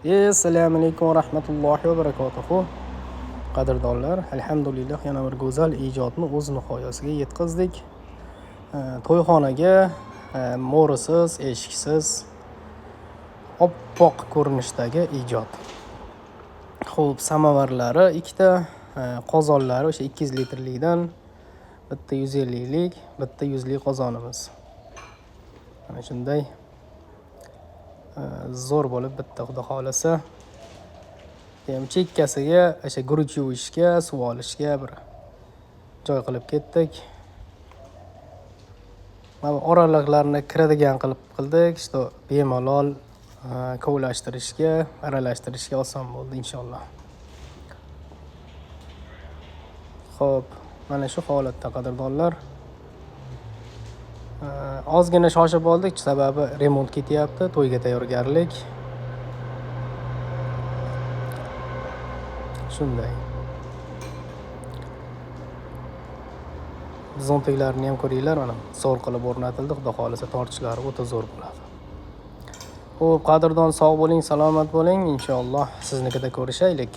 Assalomu alaykum va rahmatullohi va barakatuh. Qadrdonlar, alhamdulillah yana bir go'zal ijodni o'z nihoyasiga yetkazdik. To'yxonaga mo'risiz, eshiksiz, oppoq ko'rinishdagi ijod. Xo'p, samovarlari ikkita, qozonlari o'sha 200 litrlikdan bitta 150 lik, bitta 100 lik qozonimiz. Mana shunday zo'r bo'lib bitta xudo xolasa. Ham chekkasiga o'sha guruch yuvishga, suv olishga bir joy qilib ketdik. Mana oraliqlarni kiradigan qildik, что bemalol kovlashtirishga, aralashtirishga oson bo'ldi inshaalloh. Xo'p, mana shu holatda qadrdonlar. Ozgina shoshib oldik, sababi remont ketyapti, to'yga tayyorgarlik. Shunday. Zontiklarni ham ko'ringlar, mana zo'r qilib o'rnatildi, xudo xolasa tortishlari o'ta zo'r bo'ladi. Xo'p, qadrdon sog' bo'ling, salomat bo'ling, inshaalloh siznikida ko'rishaylik.